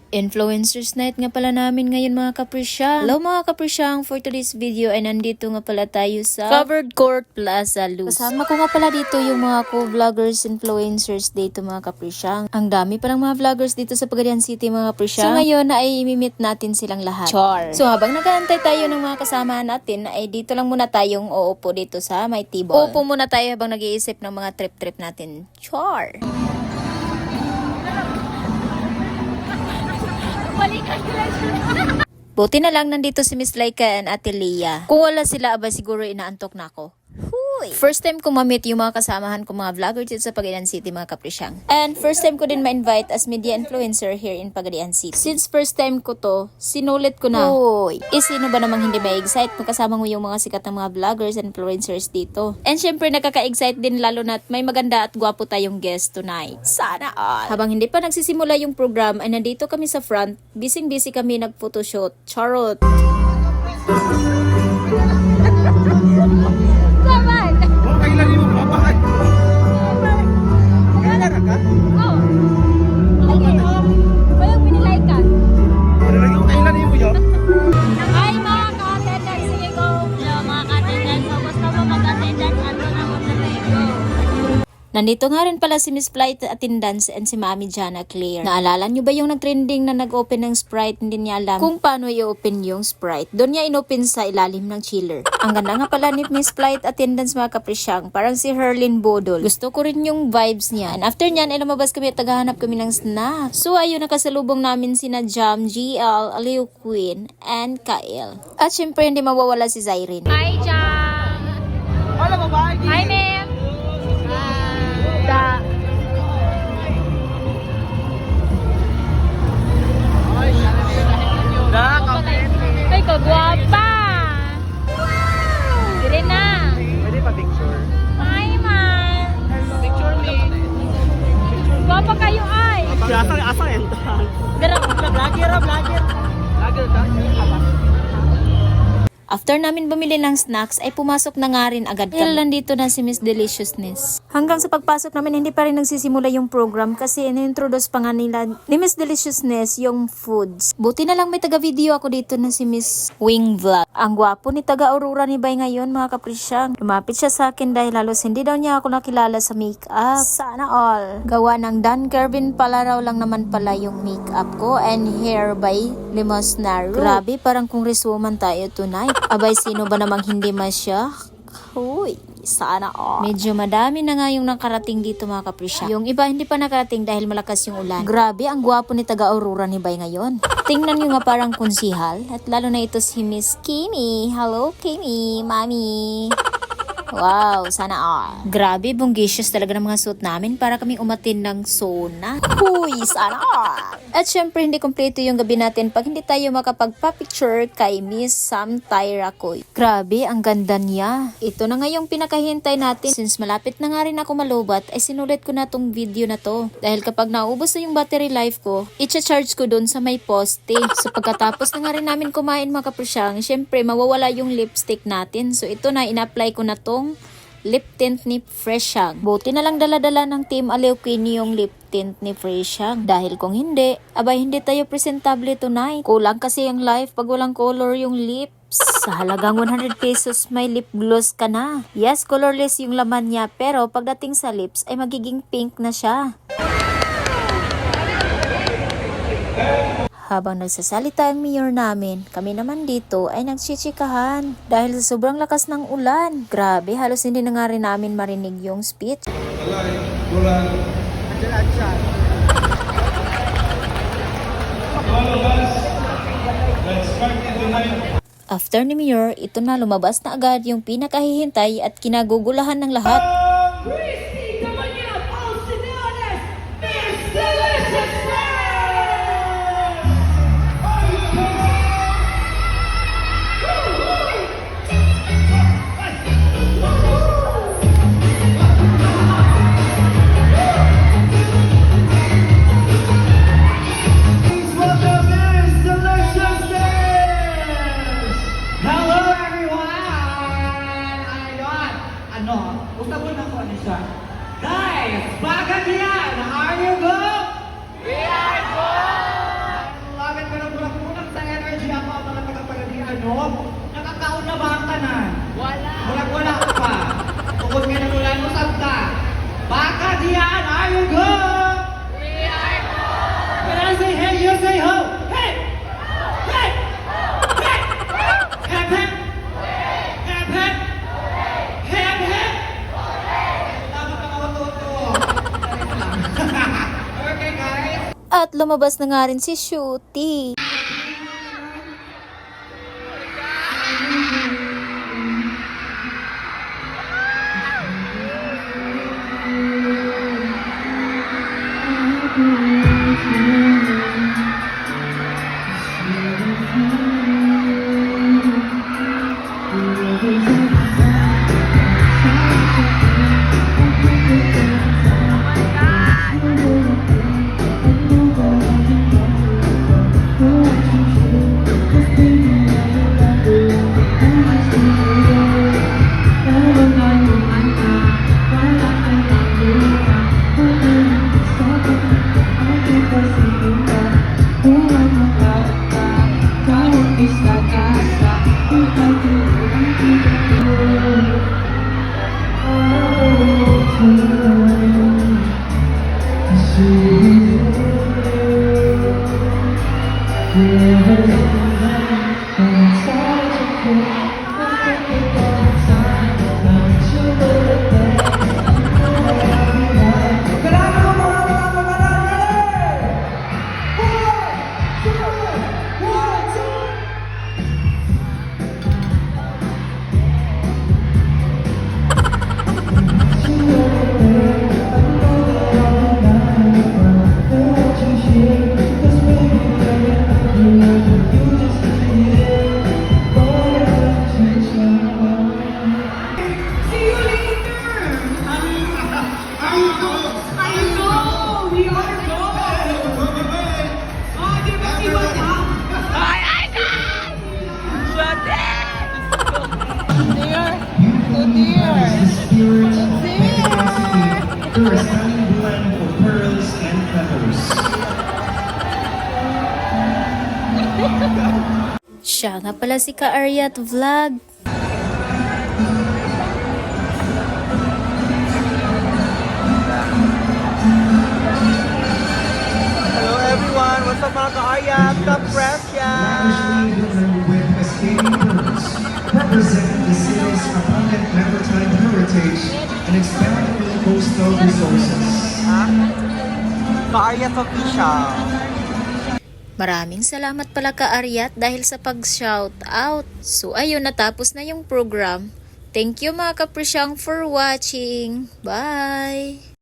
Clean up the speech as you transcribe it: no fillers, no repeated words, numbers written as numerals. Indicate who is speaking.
Speaker 1: Influencers night nga pala namin ngayon mga kaprisyang. Hello mga kaprisyang, for today's video ay nandito nga pala tayo sa Covered Court Plaza Luz. Kasama ko nga pala dito yung mga co-vloggers, influencers dito mga kaprisyang. Ang dami palang mga vloggers dito sa Pagadian City mga kaprisyang. So ngayon na ay imimit natin silang lahat. Char! So habang nag-aantay tayo ng mga kasama natin ay dito lang muna tayong uupo dito sa may table. Uupo muna tayo habang nag-iisip ng mga trip-trip natin. Char! Buti na lang nandito si Miss Laika and Ate Leah. Kung wala sila, aba siguro inaantok na ako. First time ko ma-meet yung mga kasamahan ko mga vlogger dito sa Pagadian City mga kaprisyang. And first time ko din ma-invite as media influencer here in Pagadian City. Since first time ko to, sinulit ko na. Sino ba namang hindi ma-excite kung kasama mo yung mga sikat ng mga vloggers and influencers dito. And syempre nakaka-excite din lalo na't may maganda at gwapo tayong guest tonight. Sana all! Habang hindi pa nagsisimula yung program ay nandito kami sa front. Busy kami nag-photoshoot. Charot!
Speaker 2: Kailan yung mapapahay? Kailan ka?
Speaker 3: Oo. Okay. Walang pinilay ka.
Speaker 2: Kailan yung yun?
Speaker 3: Hi mga ka-attendance. Sige go. Mga ka-attendance. So, gusto mo mag-attendance. Ano na mo na go.
Speaker 1: Nandito nga rin pala si Miss Flight Attendance and si Mami Jana Claire. Naalala nyo ba yung nag-trending na nag-open ng Sprite? Hindi niya alam kung paano i-open yung Sprite. Doon niya in-open sa ilalim ng chiller. Ang ganda nga pala ni Miss Flight Attendance mga kaprisyang. Parang si Herlin Bodol. Gusto ko rin yung vibes niya. And after nyan, ay lumabas kami at tagahanap kami ng snack. So ayun, nakasalubong namin sina Jam, GL, Aliu Queen, and Kael. At syempre hindi mawawala si Zyrene.
Speaker 3: Hi, Jam.
Speaker 2: Wala babae.
Speaker 3: Hi, ma'am. Da. Ay, kagwapa. Dire na.
Speaker 2: Pwede pa picture.
Speaker 3: Hi, ma'am.
Speaker 2: Picture me.
Speaker 3: Gwapa kayo ay.
Speaker 2: Asa entrance.
Speaker 3: Vlogger.
Speaker 2: Vlogger ka?
Speaker 1: After namin bumili ng snacks, ay pumasok na nga rin agad kami. Nandito na si Miss Deliciousness. Hanggang sa pagpasok namin, hindi pa rin nagsisimula yung program kasi in-introduce pa nga nila ni Miss Deliciousness yung foods. Buti na lang may taga-video ako dito na si Miss Wing Vlog. Ang gwapo ni taga-Aurora ni Bay ngayon mga kaprisyang. Lumapit siya sa akin dahil halos hindi daw niya ako nakilala sa makeup. Sana all. Gawa ng Dan Kervin pala raw lang naman pala yung makeup ko and hair by Limosnaro. Grabe, parang congresswoman tayo tonight. Abay, sino ba namang hindi masya? Huy, sana all. Medyo madami na nga yung nakarating dito mga kaprisyang. Yung iba hindi pa nakarating dahil malakas yung ulan. Grabe, ang gwapo ni taga-Aurora ni Bay ngayon. Tingnan nyo nga parang konsihal. At lalo na ito si Miss Kimi. Hello, Kimi, Mami. Wow, sana all. Grabe, bunggisious talaga ng mga suit namin para kaming umatin ng sauna. Huy, sana all. At syempre, hindi kompleto yung gabi natin pag hindi tayo makapagpa-picture kay Miss Sam Tyra Koy. Grabe, ang ganda niya. Ito na nga yung pinakahintay natin. Since malapit na nga rin ako malubat, ay sinulit ko na tong video na to. Dahil kapag naubos na yung battery life ko, i-charge ko dun sa may poste. So pagkatapos na nga rin namin kumain mga kaprisyang, syempre mawawala yung lipstick natin. So ito na, ina-apply ko na tong lip tint ni Freshang. Buti na lang dala-dala ng Team Aliu Queen yung lip tint ni Freshang. Dahil kung hindi, abay hindi tayo presentable tonight. Kulang kasi yung life pag walang color yung lips. Sa halagang 100 pesos may lip gloss ka na. Yes, colorless yung laman niya pero pagdating sa lips ay magiging pink na siya. Habang nagsasalita ang mayor namin, kami naman dito ay nagchichikahan dahil sa sobrang lakas ng ulan. Grabe, halos hindi na nga rin namin marinig yung speech. After ni Mayor, ito na lumabas na agad yung pinakahihintay at kinagugulahan ng lahat.
Speaker 2: Gusto ko na ko ano siya.
Speaker 1: At lumabas na nga rin si Shooty.
Speaker 4: You're a stunning blend of pearls and feathers.
Speaker 1: Siya nga pala si Ka-Aryat Vlog.
Speaker 2: Hello everyone! What's up mga ka-Aryat? Ka-Precious!
Speaker 4: With cascading pearls, representing the city's abundant maritime heritage and expanding coastal resources.
Speaker 2: Ka-Aryat Official!
Speaker 1: Maraming salamat pala Ka-Aryat dahil sa pag-shout out. So ayun, natapos na yung program. Thank you mga kapresyang for watching. Bye!